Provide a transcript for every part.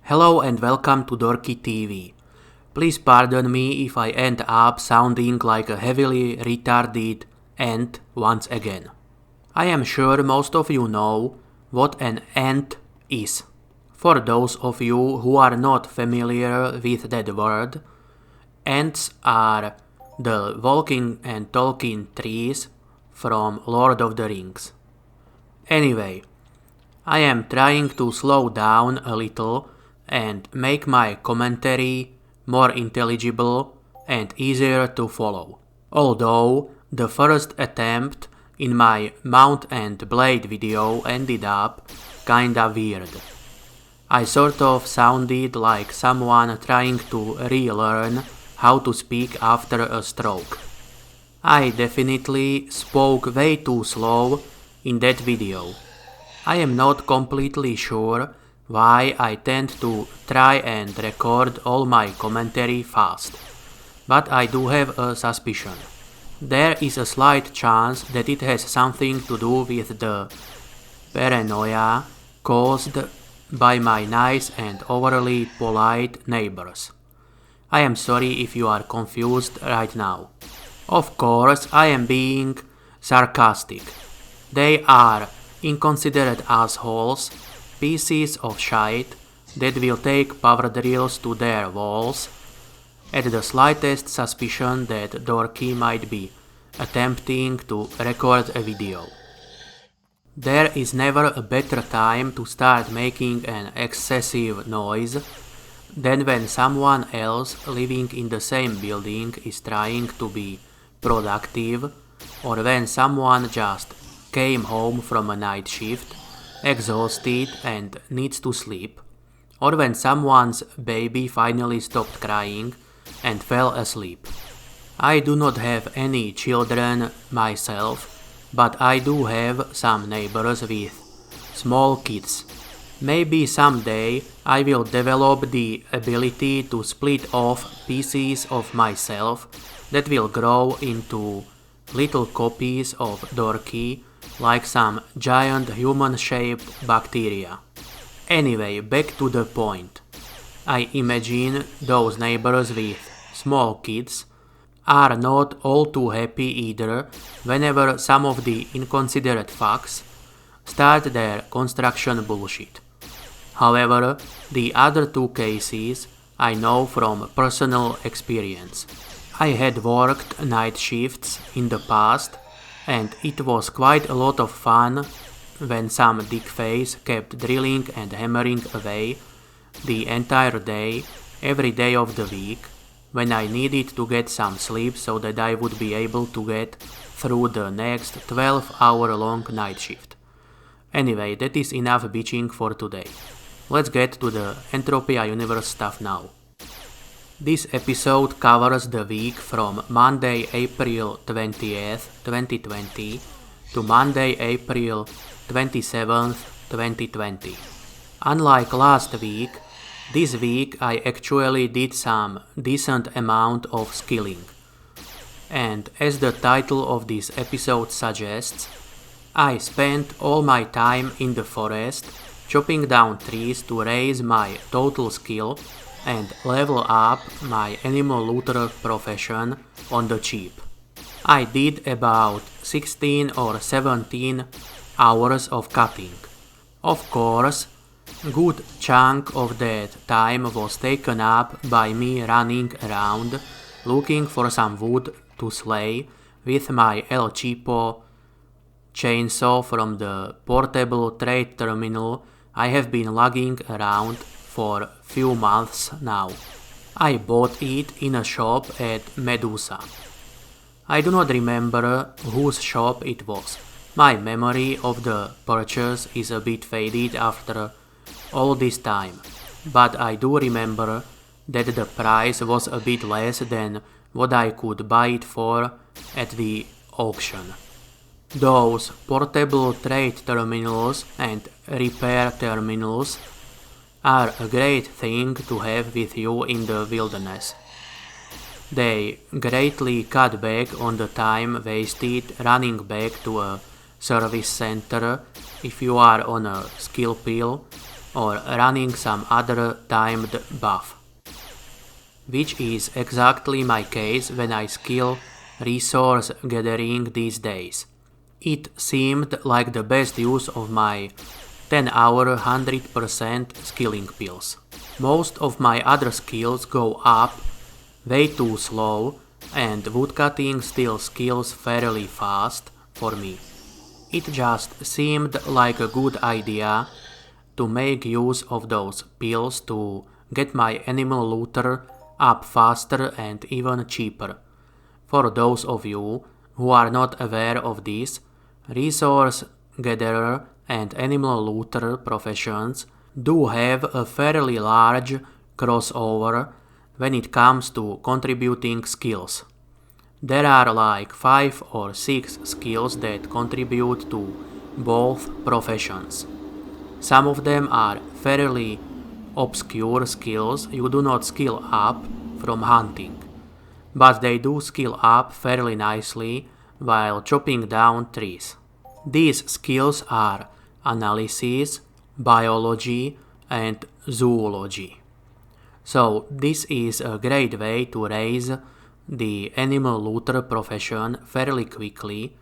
Hello and welcome to Dorki TV. Please pardon me if I end up sounding like a heavily retarded ant once again. I am sure most of you know what an ant is. For those of you who are not familiar with that word, ants are the walking and talking trees from Lord of the Rings. Anyway, I am trying to slow down a little and make my commentary more intelligible and easier to follow. Although the first attempt in my Mount and Blade video ended up kinda weird. I sort of sounded like someone trying to relearn how to speak after a stroke. I definitely spoke way too slow in that video. I am not completely sure why I tend to try and record all my commentary fast, but I do have a suspicion. There is a slight chance that it has something to do with the paranoia caused by my nice and overly polite neighbors. I am sorry if you are confused right now. Of course, I am being sarcastic. They are inconsiderate assholes, pieces of shite that will take power drills to their walls at the slightest suspicion that Dorki might be attempting to record a video. There is never a better time to start making an excessive noise than when someone else living in the same building is trying to be productive, or when someone just came home from a night shift, exhausted and needs to sleep, or when someone's baby finally stopped crying and fell asleep. I do not have any children myself, but I do have some neighbors with small kids. Maybe someday I will develop the ability to split off pieces of myself that will grow into little copies of Dorki, like some giant human-shaped bacteria. Anyway, back to the point. I imagine those neighbors with small kids are not all too happy either whenever some of the inconsiderate fucks start their construction bullshit. However, the other two cases I know from personal experience. I had worked night shifts in the past, and it was quite a lot of fun when some dickface kept drilling and hammering away the entire day, every day of the week, when I needed to get some sleep so that I would be able to get through the next 12-hour-long night shift. Anyway, that is enough bitching for today. Let's get to the Entropia Universe stuff now. This episode covers the week from Monday, April 20th, 2020 to Monday, April 27th, 2020. Unlike last week, this week I actually did some decent amount of skilling. And as the title of this episode suggests, I spent all my time in the forest chopping down trees to raise my total skill and level up my animal looter profession on the cheap. I did about 16 or 17 hours of cutting. Of course, a good chunk of that time was taken up by me running around looking for some wood to slay with my El Cheapo chainsaw from the portable trade terminal I have been lugging around for a few months now. I bought it in a shop at Medusa. I do not remember whose shop it was. My memory of the purchase is a bit faded after all this time, but I do remember that the price was a bit less than what I could buy it for at the auction. Those portable trade terminals and repair terminals are a great thing to have with you in the wilderness. They greatly cut back on the time wasted running back to a service center if you are on a skill pill or running some other timed buff. Which is exactly my case when I skill resource gathering these days. It seemed like the best use of my 10-hour 100% skilling pills. Most of my other skills go up way too slow, and woodcutting still skills fairly fast for me. It just seemed like a good idea to make use of those pills to get my animal looter up faster and even cheaper. For those of you who are not aware of this, resource gatherer and animal looter professions do have a fairly large crossover when it comes to contributing skills. There are like 5 or 6 skills that contribute to both professions. Some of them are fairly obscure skills you do not skill up from hunting, but they do skill up fairly nicely while chopping down trees. These skills are analysis, biology, and zoology. So this is a great way to raise the animal looter profession fairly quickly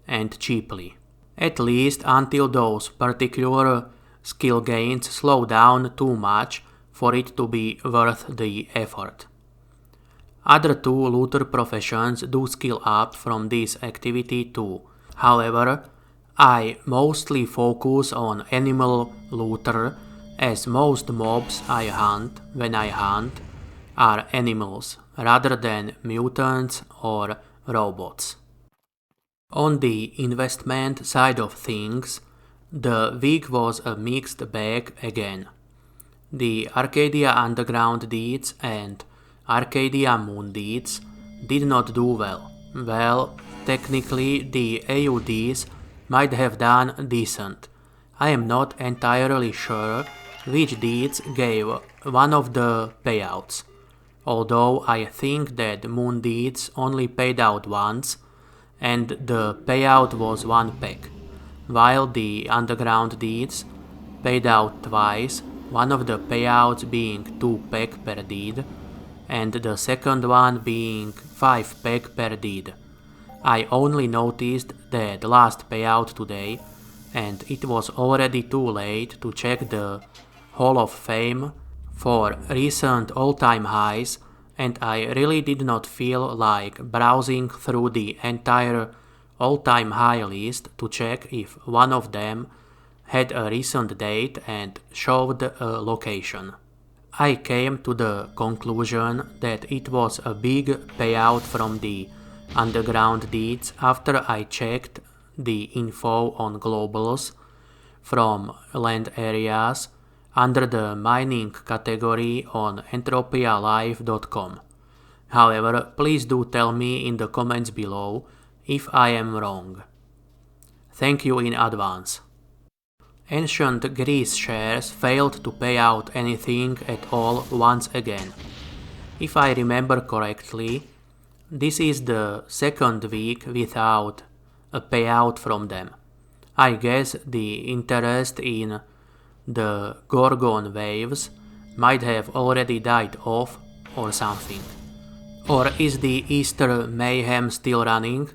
and cheaply, at least until those particular skill gains slow down too much for it to be worth the effort. Other two looter professions do skill up from this activity too. However, I mostly focus on animal looter, as most mobs I hunt when I hunt are animals rather than mutants or robots. On the investment side of things, the week was a mixed bag again. The Arcadia Underground deeds and Arcadia Moon deeds did not do well. Well, technically the AUDs might have done decent. I am not entirely sure which deeds gave one of the payouts, although I think that Moon deeds only paid out once and the payout was 1 peg, while the Underground deeds paid out twice, one of the payouts being 2 peg per deed and the second one being 5 peg per deed. I only noticed that last payout today, and it was already too late to check the Hall of Fame for recent all-time highs, and I really did not feel like browsing through the entire all-time high list to check if one of them had a recent date and showed a location. I came to the conclusion that it was a big payout from the Underground deeds after I checked the info on globals from land areas under the mining category on entropialive.com. However, please do tell me in the comments below if I am wrong. Thank you in advance. Ancient Greece shares failed to pay out anything at all once again. If I remember correctly, this is the second week without a payout from them. I guess the interest in the Gorgon waves might have already died off or something. Or is the Easter mayhem still running?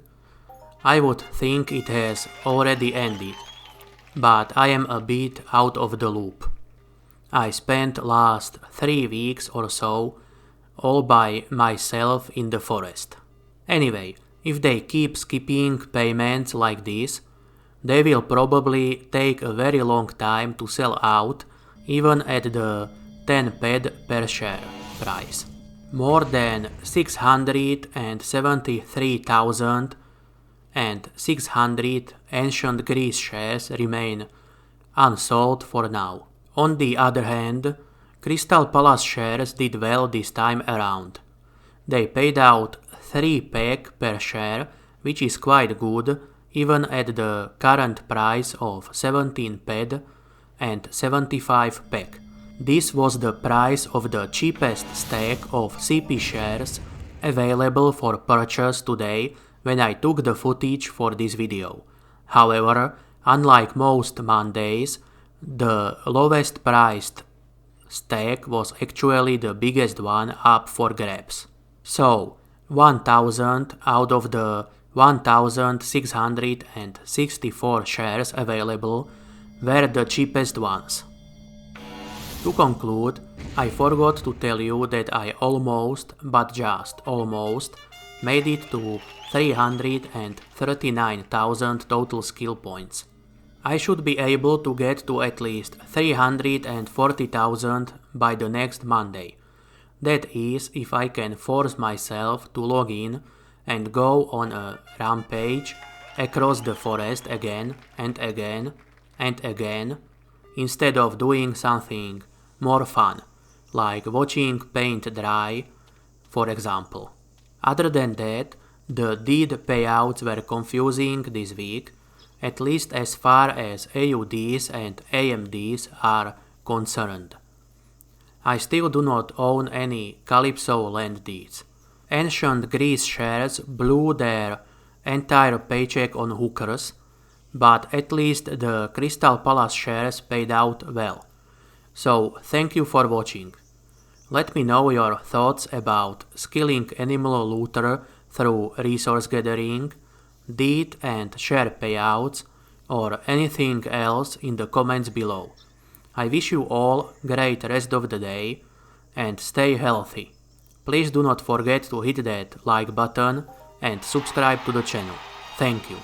I would think it has already ended, but I am a bit out of the loop. I spent last 3 weeks or so all by myself in the forest. Anyway, if they keep skipping payments like this, they will probably take a very long time to sell out even at the 10 PED per share price. More than 673,600 ancient Greece shares remain unsold for now. On the other hand, Crystal Palace shares did well this time around. They paid out 3 peg per share, which is quite good even at the current price of 17 PED and 75 peg. This was the price of the cheapest stack of CP shares available for purchase today when I took the footage for this video. However, unlike most Mondays, The lowest priced stake was actually the biggest one up for grabs. So 1000 out of the 1664 shares available were the cheapest ones. To conclude, I forgot to tell you that I almost, but just almost, made it to 339,000 total skill points. I should be able to get to at least 340,000 by the next Monday. That is, if I can force myself to log in and go on a rampage across the forest again and again and again, instead of doing something more fun, like watching paint dry, for example. Other than that, the deed payouts were confusing this week, at least as far as AUDs and AMDs are concerned. I still do not own any Calypso land deeds. Ancient Greece shares blew their entire paycheck on hookers, but at least the Crystal Palace shares paid out well. So thank you for watching. Let me know your thoughts about skilling Animal Looter through resource gathering, deed and share payouts, or anything else in the comments below. I wish you all great rest of the day and stay healthy. Please do not forget to hit that like button and subscribe to the channel. Thank you.